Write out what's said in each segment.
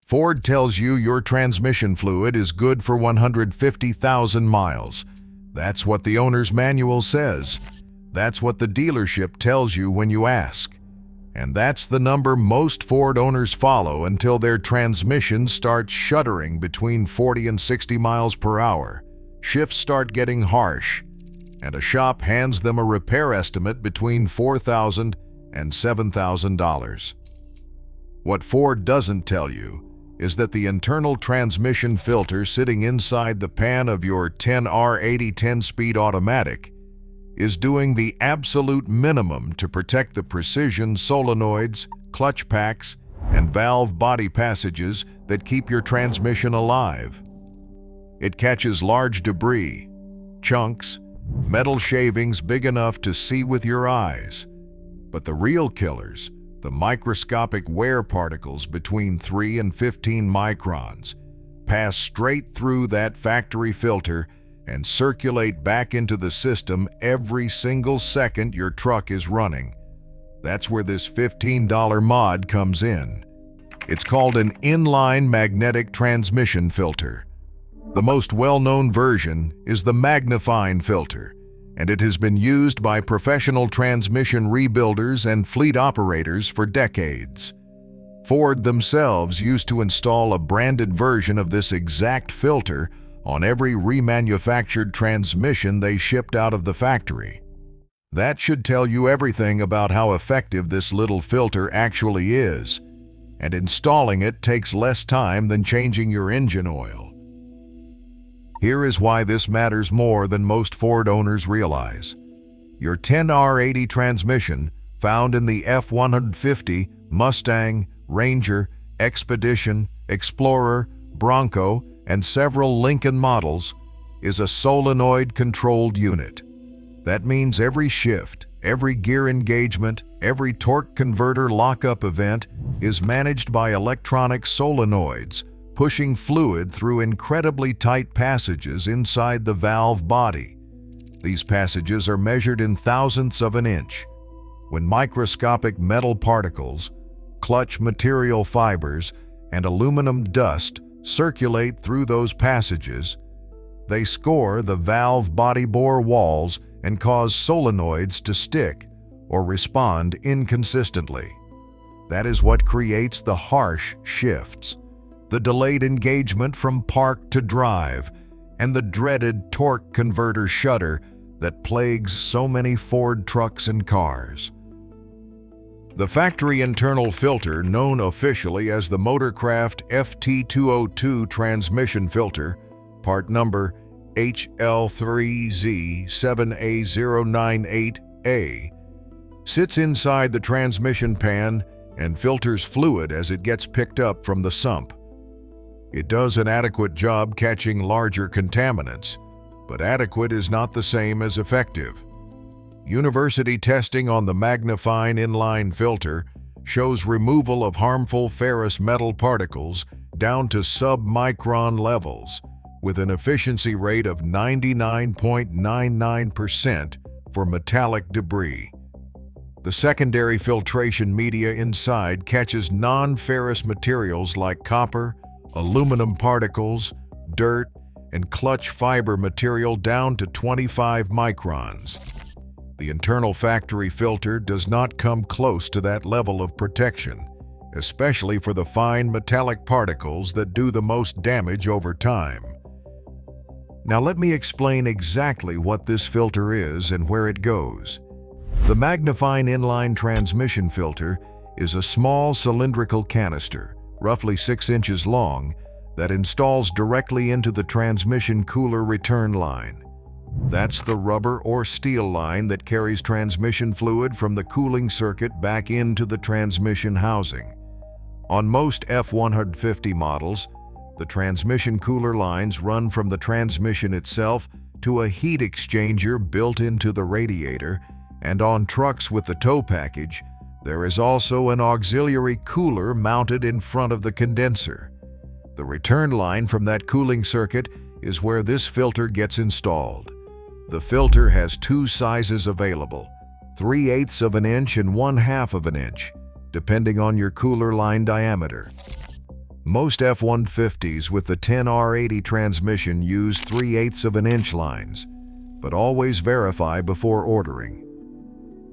Ford tells you your transmission fluid is good for 150,000 miles. That's what the owner's manual says. That's what the dealership tells you when you ask. And that's the number most Ford owners follow until their transmission starts shuddering between 40 and 60 miles per hour. Shifts start getting harsh, and a shop hands them a repair estimate between $4,000 and $7,000. What Ford doesn't tell you is that the internal transmission filter sitting inside the pan of your 10R80 10-speed automatic is doing the absolute minimum to protect the precision solenoids, clutch packs, and valve body passages that keep your transmission alive. It catches large debris, chunks, metal shavings big enough to see with your eyes. But the real killers, the microscopic wear particles between 3 and 15 microns, pass straight through that factory filter and circulate back into the system every single second your truck is running. That's where this $15 mod comes in. It's called an inline magnetic transmission filter. The most well-known version is the magnifying filter, and it has been used by professional transmission rebuilders and fleet operators for decades. Ford themselves used to install a branded version of this exact filter on every remanufactured transmission they shipped out of the factory. That should tell you everything about how effective this little filter actually is, and installing it takes less time than changing your engine oil. Here is why this matters more than most Ford owners realize. Your 10R80 transmission, found in the F-150, Mustang, Ranger, Expedition, Explorer, Bronco, and several Lincoln models, is a solenoid-controlled unit. That means every shift, every gear engagement, every torque converter lockup event is managed by electronic solenoids, pushing fluid through incredibly tight passages inside the valve body. These passages are measured in thousandths of an inch. When microscopic metal particles, clutch material fibers, and aluminum dust circulate through those passages, they score the valve body bore walls and cause solenoids to stick or respond inconsistently. That is what creates the harsh shifts, the delayed engagement from park to drive, and the dreaded torque converter shudder that plagues so many Ford trucks and cars. The factory internal filter, known officially as the Motorcraft FT202 transmission filter, part number HL3Z7A098A, sits inside the transmission pan and filters fluid as it gets picked up from the sump. It does an adequate job catching larger contaminants, but adequate is not the same as effective. University testing on the magnifying inline filter shows removal of harmful ferrous metal particles down to sub-micron levels, with an efficiency rate of 99.99% for metallic debris. The secondary filtration media inside catches non-ferrous materials like copper, aluminum particles, dirt, and clutch fiber material down to 25 microns. The internal factory filter does not come close to that level of protection, especially for the fine metallic particles that do the most damage over time. Now let me explain exactly what this filter is and where it goes. The magnifying inline transmission filter is a small cylindrical canister, roughly 6 inches long, that installs directly into the transmission cooler return line. That's the rubber or steel line that carries transmission fluid from the cooling circuit back into the transmission housing. On most F-150 models, the transmission cooler lines run from the transmission itself to a heat exchanger built into the radiator, and on trucks with the tow package, there is also an auxiliary cooler mounted in front of the condenser. The return line from that cooling circuit is where this filter gets installed. The filter has 2 sizes available, 3/8 of an inch and 1/2 of an inch, depending on your cooler line diameter. Most F-150s with the 10R80 transmission use 3/8 of an inch lines, but always verify before ordering.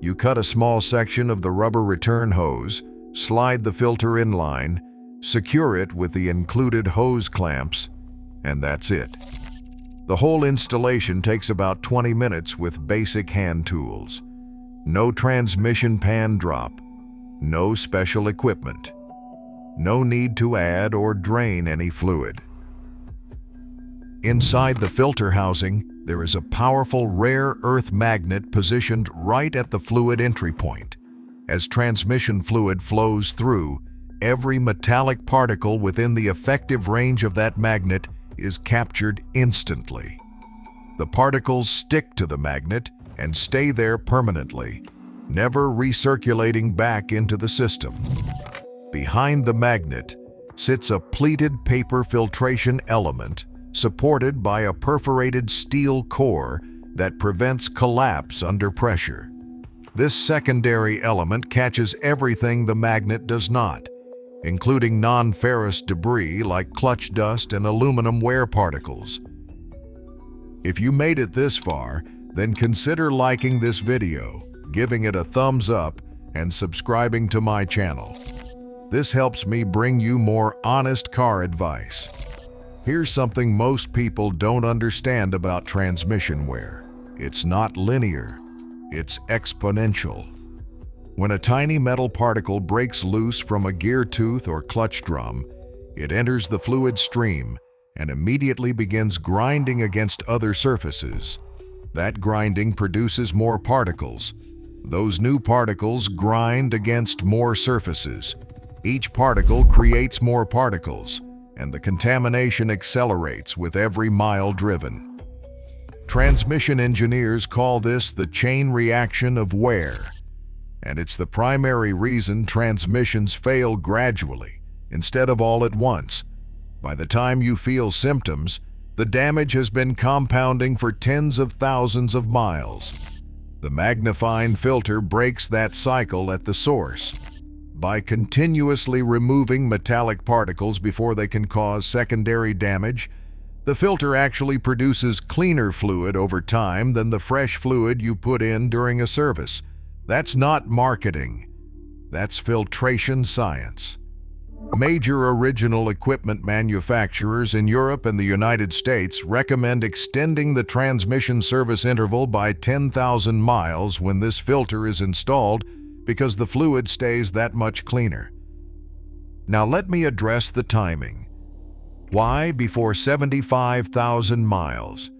You cut a small section of the rubber return hose, slide the filter inline, secure it with the included hose clamps, and that's it. The whole installation takes about 20 minutes with basic hand tools. No transmission pan drop, no special equipment. No need to add or drain any fluid. Inside the filter housing, there is a powerful rare earth magnet positioned right at the fluid entry point. As transmission fluid flows through, every metallic particle within the effective range of that magnet is captured instantly. The particles stick to the magnet and stay there permanently, never recirculating back into the system. Behind the magnet sits a pleated paper filtration element supported by a perforated steel core that prevents collapse under pressure. This secondary element catches everything the magnet does not, including non-ferrous debris like clutch dust and aluminum wear particles. If you made it this far, then consider liking this video, giving it a thumbs up, and subscribing to my channel. This helps me bring you more honest car advice. Here's something most people don't understand about transmission wear. It's not linear, it's exponential. When a tiny metal particle breaks loose from a gear tooth or clutch drum, it enters the fluid stream and immediately begins grinding against other surfaces. That grinding produces more particles. Those new particles grind against more surfaces. Each particle creates more particles, and the contamination accelerates with every mile driven. Transmission engineers call this the chain reaction of wear, and it's the primary reason transmissions fail gradually instead of all at once. By the time you feel symptoms, the damage has been compounding for tens of thousands of miles. The magnifying filter breaks that cycle at the source. By continuously removing metallic particles before they can cause secondary damage, the filter actually produces cleaner fluid over time than the fresh fluid you put in during a service. That's not marketing. That's filtration science. Major original equipment manufacturers in Europe and the United States recommend extending the transmission service interval by 10,000 miles when this filter is installed because the fluid stays that much cleaner. Now let me address the timing. Why before 75,000 miles?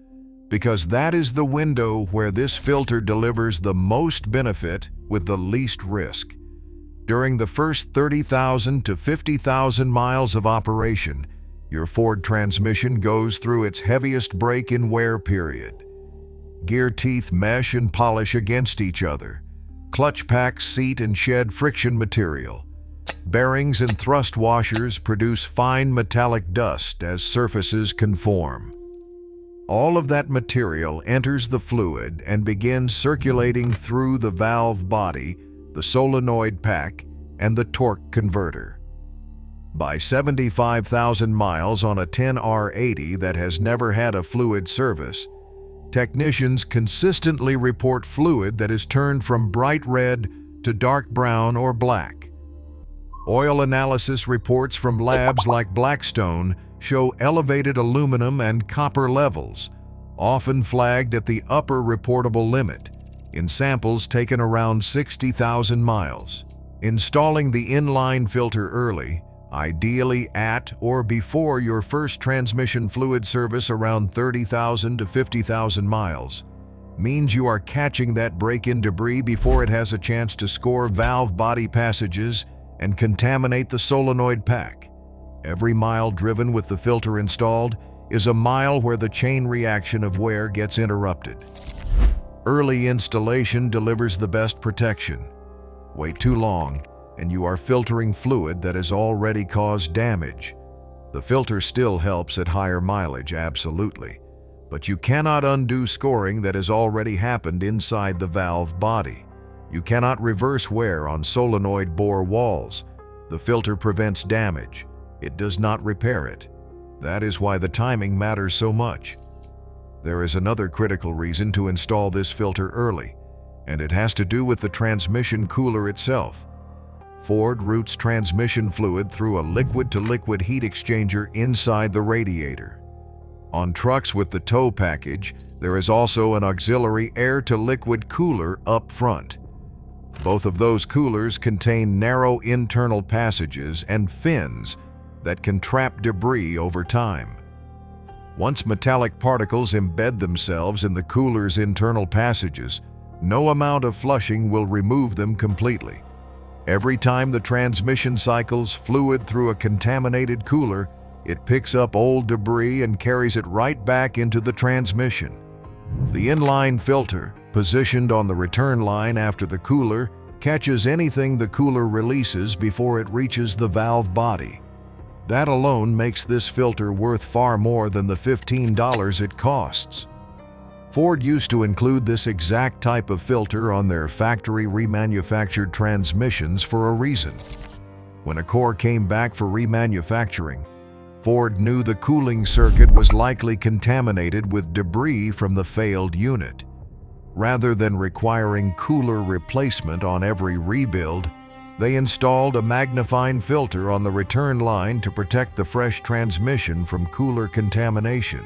Because that is the window where this filter delivers the most benefit with the least risk. During the first 30,000 to 50,000 miles of operation, your Ford transmission goes through its heaviest break-in wear period. Gear teeth mesh and polish against each other. Clutch packs seat and shed friction material. Bearings and thrust washers produce fine metallic dust as surfaces conform. All of that material enters the fluid and begins circulating through the valve body, the solenoid pack, and the torque converter. By 75,000 miles on a 10R80 that has never had a fluid service, technicians consistently report fluid that is turned from bright red to dark brown or black. Oil analysis reports from labs like Blackstone show elevated aluminum and copper levels, often flagged at the upper reportable limit, in samples taken around 60,000 miles. Installing the inline filter early, ideally at or before your first transmission fluid service around 30,000 to 50,000 miles, means you are catching that break-in debris before it has a chance to score valve body passages and contaminate the solenoid pack. Every mile driven with the filter installed is a mile where the chain reaction of wear gets interrupted. Early installation delivers the best protection. Wait too long, and you are filtering fluid that has already caused damage. The filter still helps at higher mileage, absolutely, but you cannot undo scoring that has already happened inside the valve body. You cannot reverse wear on solenoid bore walls. The filter prevents damage. it does not repair it. That is why the timing matters so much. There is another critical reason to install this filter early, and it has to do with the transmission cooler itself. Ford routes transmission fluid through a liquid-to-liquid heat exchanger inside the radiator. On trucks with the tow package, there is also an auxiliary air-to-liquid cooler up front. Both of those coolers contain narrow internal passages and fins that can trap debris over time. Once metallic particles embed themselves in the cooler's internal passages, no amount of flushing will remove them completely. Every time the transmission cycles fluid through a contaminated cooler, it picks up old debris and carries it right back into the transmission. The inline filter, positioned on the return line after the cooler, catches anything the cooler releases before it reaches the valve body. That alone makes this filter worth far more than the $15 it costs. Ford used to include this exact type of filter on their factory remanufactured transmissions for a reason. When a core came back for remanufacturing, Ford knew the cooling circuit was likely contaminated with debris from the failed unit. Rather than requiring cooler replacement on every rebuild, they installed a magnifying filter on the return line to protect the fresh transmission from cooler contamination.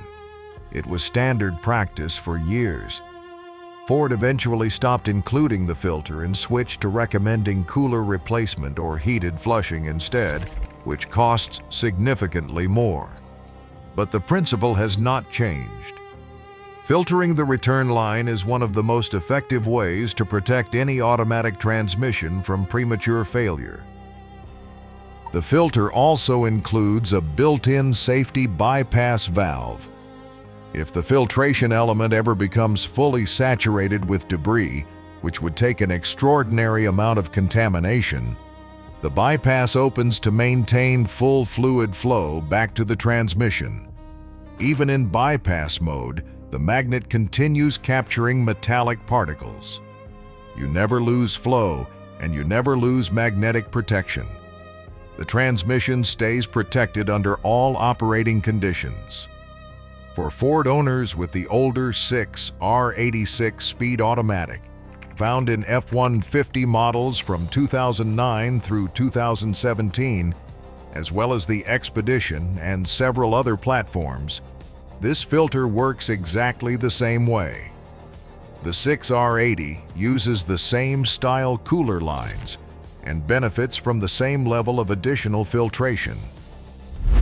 It was standard practice for years. Ford eventually stopped including the filter and switched to recommending cooler replacement or heated flushing instead, which costs significantly more. But the principle has not changed. Filtering the return line is one of the most effective ways to protect any automatic transmission from premature failure. The filter also includes a built-in safety bypass valve. If the filtration element ever becomes fully saturated with debris, which would take an extraordinary amount of contamination, the bypass opens to maintain full fluid flow back to the transmission. Even in bypass mode, the magnet continues capturing metallic particles. You never lose flow, and you never lose magnetic protection. The transmission stays protected under all operating conditions. For Ford owners with the older 6R86 speed automatic, found in F-150 models from 2009 through 2017, as well as the Expedition and several other platforms, this filter works exactly the same way. The 6R80 uses the same style cooler lines and benefits from the same level of additional filtration.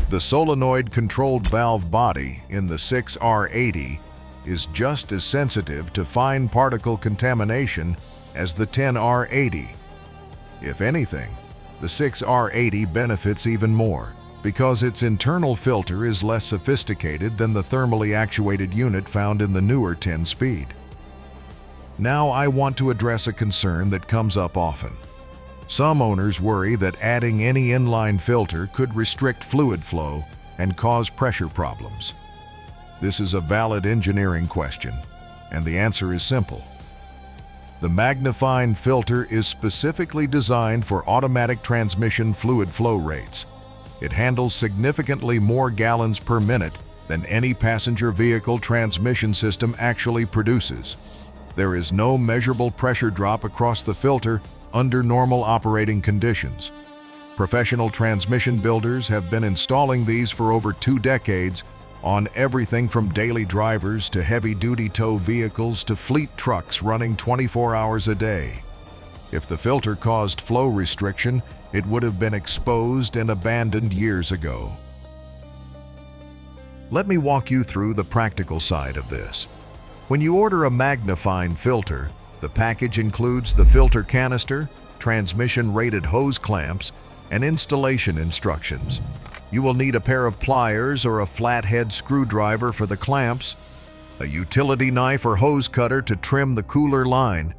The solenoid-controlled valve body in the 6R80 is just as sensitive to fine particle contamination as the 10R80. If anything, the 6R80 benefits even more because its internal filter is less sophisticated than the thermally actuated unit found in the newer 10-speed. Now I want to address a concern that comes up often. Some owners worry that adding any inline filter could restrict fluid flow and cause pressure problems. This is a valid engineering question, and the answer is simple. The magnifying filter is specifically designed for automatic transmission fluid flow rates. It handles significantly more gallons per minute than any passenger vehicle transmission system actually produces. There is no measurable pressure drop across the filter under normal operating conditions. Professional transmission builders have been installing these for over 2 decades on everything from daily drivers to heavy-duty tow vehicles to fleet trucks running 24 hours a day. If the filter caused flow restriction, it would have been exposed and abandoned years ago. Let me walk you through the practical side of this. When you order a magnifying filter, the package includes the filter canister, transmission-rated hose clamps, and installation instructions. You will need a pair of pliers or a flathead screwdriver for the clamps, a utility knife or hose cutter to trim the cooler line,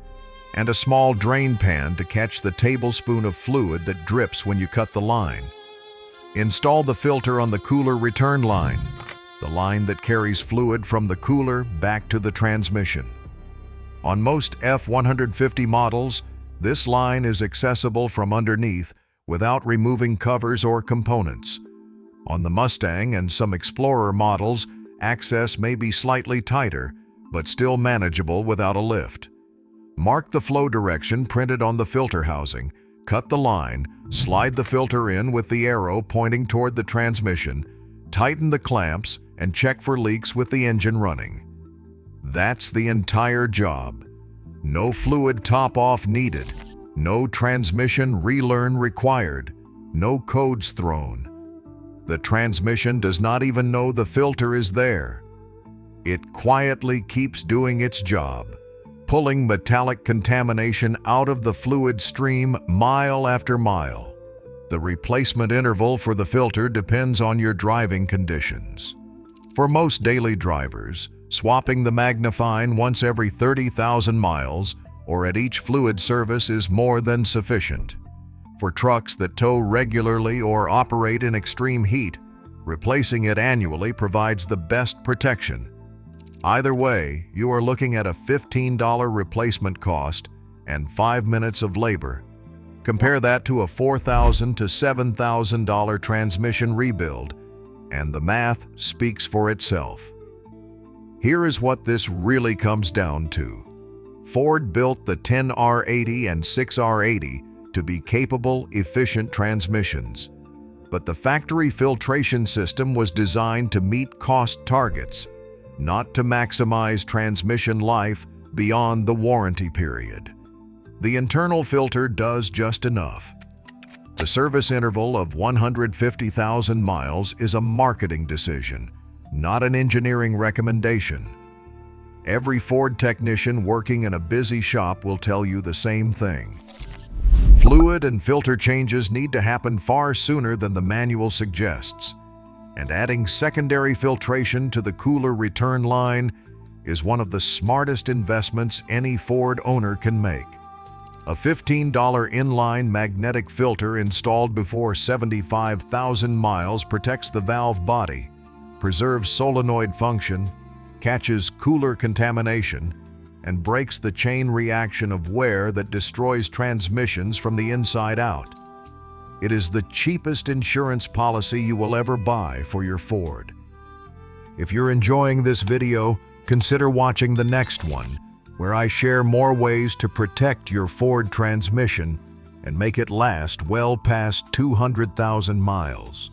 and a small drain pan to catch the tablespoon of fluid that drips when you cut the line. Install the filter on the cooler return line, the line that carries fluid from the cooler back to the transmission. On most F-150 models, this line is accessible from underneath without removing covers or components. On the Mustang and some Explorer models, access may be slightly tighter, but still manageable without a lift. Mark the flow direction printed on the filter housing, cut the line, slide the filter in with the arrow pointing toward the transmission, tighten the clamps, and check for leaks with the engine running. That's the entire job. No fluid top-off needed, no transmission relearn required, no codes thrown. The transmission does not even know the filter is there. It quietly keeps doing its job, pulling metallic contamination out of the fluid stream mile after mile. The replacement interval for the filter depends on your driving conditions. For most daily drivers, swapping the magnifying once every 30,000 miles or at each fluid service is more than sufficient. For trucks that tow regularly or operate in extreme heat, replacing it annually provides the best protection. Either way, you are looking at a $15 replacement cost and 5 minutes of labor. Compare that to a $4,000 to $7,000 transmission rebuild, and the math speaks for itself. Here is what this really comes down to. Ford built the 10R80 and 6R80 to be capable, efficient transmissions. But the factory filtration system was designed to meet cost targets, not to maximize transmission life beyond the warranty period. The internal filter does just enough. The service interval of 150,000 miles is a marketing decision, not an engineering recommendation. Every Ford technician working in a busy shop will tell you the same thing. Fluid and filter changes need to happen far sooner than the manual suggests, and adding secondary filtration to the cooler return line is one of the smartest investments any Ford owner can make. A $15 inline magnetic filter installed before 75,000 miles protects the valve body, preserves solenoid function, catches cooler contamination, and breaks the chain reaction of wear that destroys transmissions from the inside out. It is the cheapest insurance policy you will ever buy for your Ford. If you're enjoying this video, consider watching the next one, where I share more ways to protect your Ford transmission and make it last well past 200,000 miles.